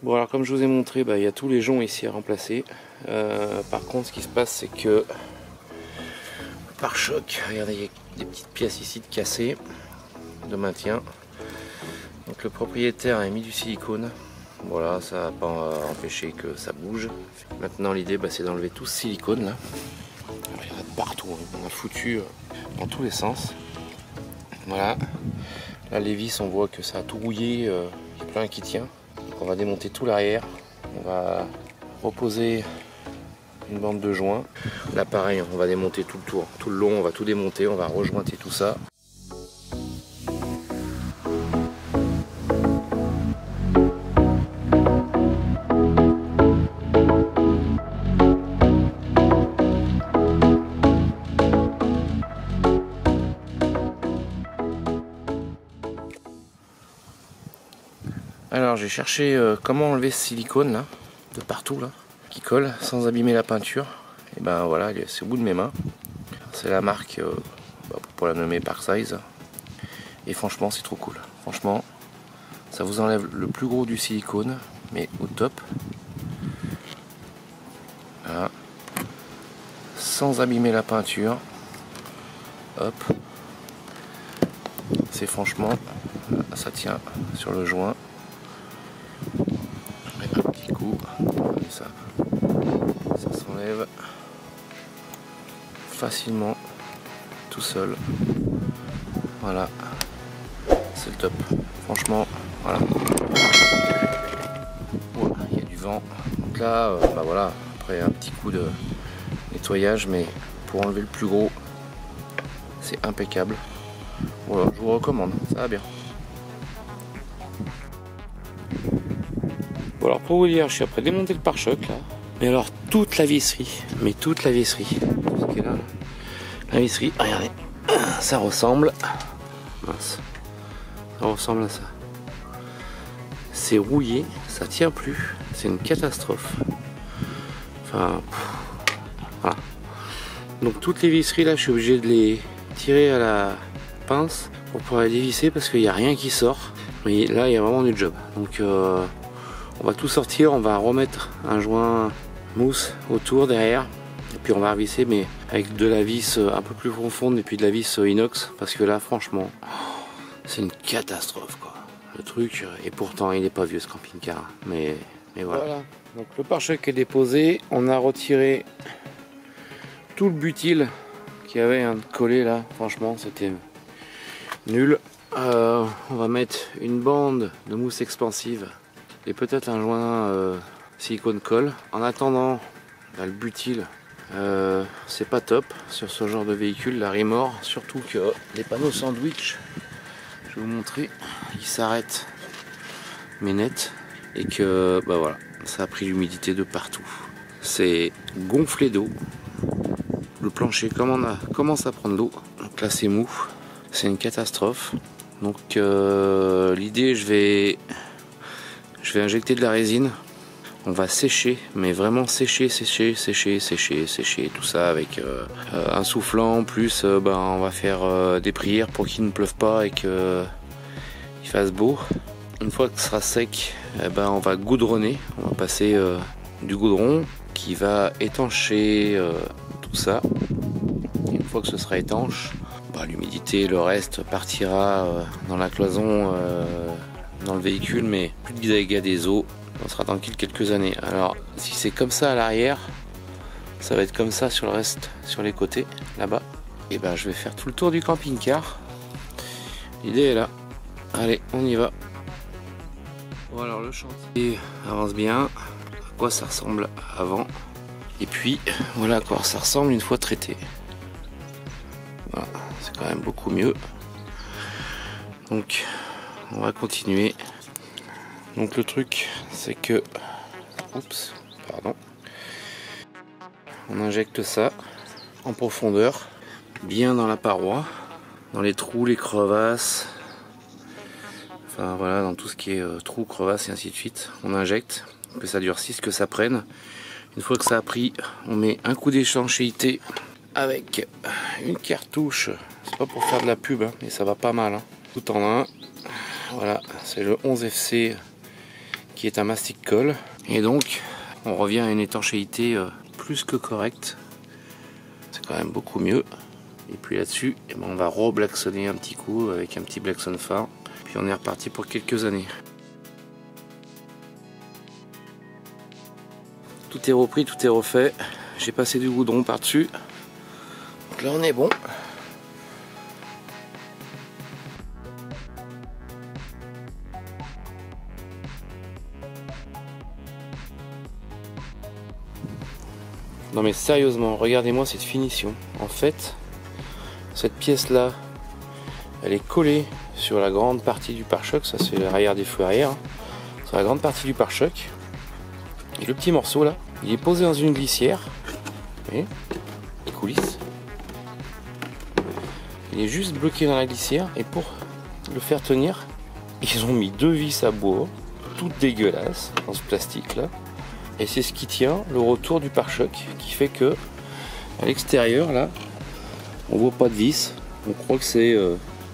Bon alors comme je vous ai montré, il y a tous les joncs ici à remplacer. Par contre ce qui se passe c'est que le pare-choc, regardez, il y a des petites pièces ici de cassées, de maintien. Donc le propriétaire a mis du silicone. Voilà, ça va pas empêcher que ça bouge. Maintenant l'idée c'est d'enlever tout ce silicone là. Alors, il y en a de partout, hein. On a foutu dans tous les sens. Voilà. Là les vis on voit que ça a tout rouillé, il y a plus rien qui tient. On va démonter tout l'arrière, on va reposer une bande de joint. Là pareil, on va démonter tout le tour, tout le long, on va tout démonter, on va rejointer tout ça. Alors j'ai cherché comment enlever ce silicone là, de partout là, qui colle sans abîmer la peinture. Et ben voilà, c'est au bout de mes mains. C'est la marque, pour la nommer Parksize. Et franchement c'est trop cool. Franchement, ça vous enlève le plus gros du silicone, mais au top. Voilà. Sans abîmer la peinture. Hop. C'est franchement, ça tient sur le joint. Un petit coup, et ça s'enlève facilement tout seul. Voilà, c'est le top. Franchement, voilà. Il y a du vent. Donc là, voilà, après un petit coup de nettoyage, mais pour enlever le plus gros, c'est impeccable. Voilà, je vous recommande, ça va bien. Bon alors pour vous dire, je suis après démonter le pare-choc là. Mais alors toute la visserie, tout ce qui est là, la visserie, regardez, ça ressemble, mince, ça ressemble à ça. C'est rouillé, ça tient plus, c'est une catastrophe. Enfin, voilà. Donc toutes les visseries là, je suis obligé de les tirer à la pince pour pouvoir les dévisser parce qu'il n'y a rien qui sort. Mais là, il y a vraiment du job. Donc on va tout sortir, on va remettre un joint mousse autour derrière et puis on va revisser mais avec de la vis un peu plus profonde et puis de la vis inox parce que là franchement c'est une catastrophe quoi le truc, et pourtant il n'est pas vieux ce camping-car, mais voilà. Donc le pare-choc est déposé, on a retiré tout le butyl qui avait collé là, franchement c'était nul. On va mettre une bande de mousse expansive et peut-être un joint silicone colle. En attendant, le butyl, c'est pas top sur ce genre de véhicule, la Rimor, surtout que les panneaux sandwich, je vais vous montrer, ils s'arrêtent mais net et que voilà, ça a pris l'humidité de partout. C'est gonflé d'eau. Le plancher commence à prendre l'eau. Donc là c'est mou, c'est une catastrophe. Donc l'idée, je vais injecter de la résine. On va sécher, mais vraiment sécher tout ça avec un soufflant, plus on va faire des prières pour qu'il ne pleuve pas et qu'il fasse beau. Une fois que ce sera sec, on va goudronner, on va passer du goudron qui va étancher tout ça. Et une fois que ce sera étanche, l'humidité, le reste partira dans la cloison, dans le véhicule, mais plus de dégâts des eaux. On sera tranquille quelques années. Alors si c'est comme ça à l'arrière, ça va être comme ça sur le reste, sur les côtés, là-bas. Et je vais faire tout le tour du camping-car. L'idée est là. Allez, on y va. Bon alors le chantier avance bien. À quoi ça ressemble avant. Et puis voilà à quoi ça ressemble une fois traité. Voilà, c'est quand même beaucoup mieux. Donc on va continuer. Donc le truc c'est que on injecte ça en profondeur, bien dans la paroi, dans les trous, les crevasses, enfin voilà, dans tout ce qui est trous, crevasses et ainsi de suite. On injecte, que ça durcisse, que ça prenne. Une fois que ça a pris, on met un coup d'étanchéité avec une cartouche. C'est pas pour faire de la pub, mais ça va pas mal, tout en un. Voilà, c'est le 11FC qui est un mastic colle. Et donc on revient à une étanchéité plus que correcte. C'est quand même beaucoup mieux. Et puis là-dessus, eh ben, on va reblacksonner un petit coup avec un petit blackson fin. Puis on est reparti pour quelques années. Tout est repris, tout est refait. J'ai passé du goudron par-dessus. Donc là on est bon. Non mais sérieusement, regardez-moi cette finition. En fait, cette pièce là, elle est collée sur la grande partie du pare-choc. Ça c'est l'arrière des feux arrière. Sur la grande partie du pare-choc. Et le petit morceau là, il est posé dans une glissière. Vous voyez, il coulisse. Il est juste bloqué dans la glissière. Et pour le faire tenir, ils ont mis 2 vis à bois, toutes dégueulasses, dans ce plastique là. Et c'est ce qui tient le retour du pare-choc, qui fait que à l'extérieur là, on voit pas de vis. On croit que c'est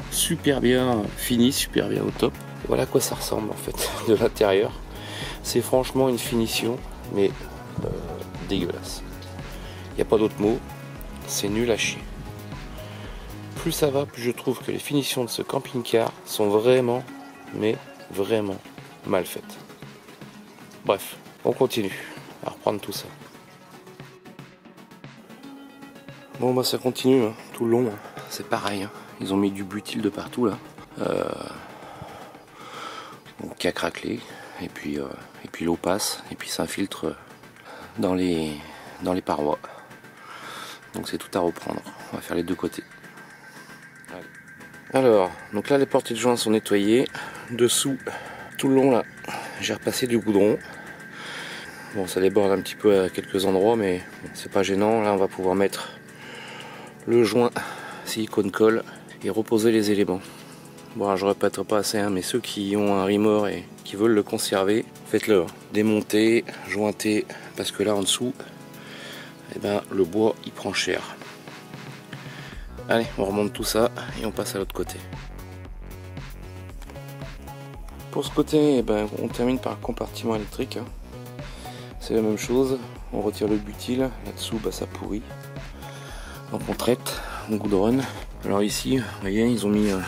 super bien fini, super bien au top. Et voilà à quoi ça ressemble en fait de l'intérieur. C'est franchement une finition, mais dégueulasse. Il n'y a pas d'autre mot. C'est nul à chier. Plus ça va, plus je trouve que les finitions de ce camping-car sont vraiment, mais vraiment mal faites. Bref. On continue à reprendre tout ça. Bon bah ça continue hein, tout le long, hein. C'est pareil, hein. Ils ont mis du butyl de partout là, donc, qui a craquelé, et puis l'eau passe, et puis ça infiltre dans les parois. Donc c'est tout à reprendre. On va faire les deux côtés. Allez. Alors, donc là les portées de joints sont nettoyées. Dessous, tout le long là, j'ai repassé du goudron. Bon, ça déborde un petit peu à quelques endroits, mais bon, c'est pas gênant. Là, on va pouvoir mettre le joint silicone colle et reposer les éléments. Bon, je répète pas assez, hein, mais ceux qui ont un Rimor et qui veulent le conserver, faites-le. Démontez, jointez, parce que là en dessous, eh ben, le bois il prend cher. Allez, on remonte tout ça et on passe à l'autre côté. Pour ce côté, eh ben, on termine par le compartiment électrique. C'est la même chose, on retire le butyl, là-dessous bah, ça pourrit. Donc on traite, on goudronne. Alors ici, vous voyez, ils ont mis un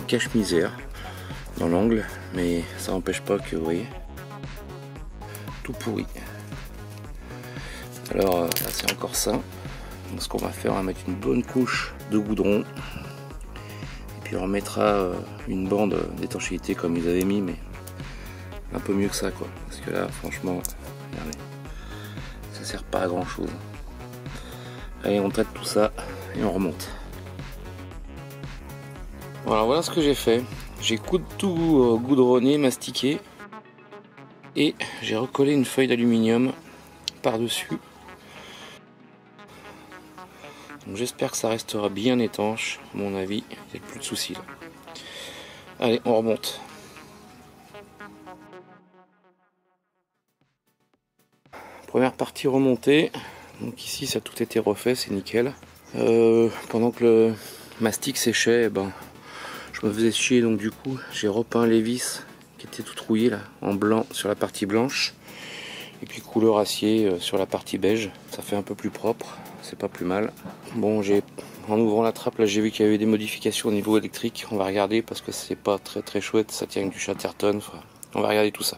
cache-misère dans l'angle, mais ça n'empêche pas que, vous voyez, tout pourri. Alors là c'est encore ça. Donc ce qu'on va faire, on va mettre une bonne couche de goudron. Et puis on remettra une bande d'étanchéité comme ils avaient mis, mais un peu mieux que ça quoi. Parce que là franchement, regardez, ça sert pas à grand chose. Allez, on traite tout ça et on remonte. Voilà ce que j'ai fait. J'ai tout goudronné, mastiqué. Et j'ai recollé une feuille d'aluminium par-dessus. Donc j'espère que ça restera bien étanche. À mon avis, il n'y a plus de soucis là. Allez, on remonte. Première partie remontée. Donc ici ça a tout été refait, c'est nickel. Pendant que le mastic séchait, ben, je me faisais chier, donc du coup j'ai repeint les vis qui étaient toutes rouillées là, en blanc sur la partie blanche. Et puis couleur acier sur la partie beige. Ça fait un peu plus propre, c'est pas plus mal. Bon, en ouvrant la trappe là, j'ai vu qu'il y avait des modifications au niveau électrique. On va regarder parce que c'est pas très chouette, ça tient avec du Chatterton. Enfin, on va regarder tout ça.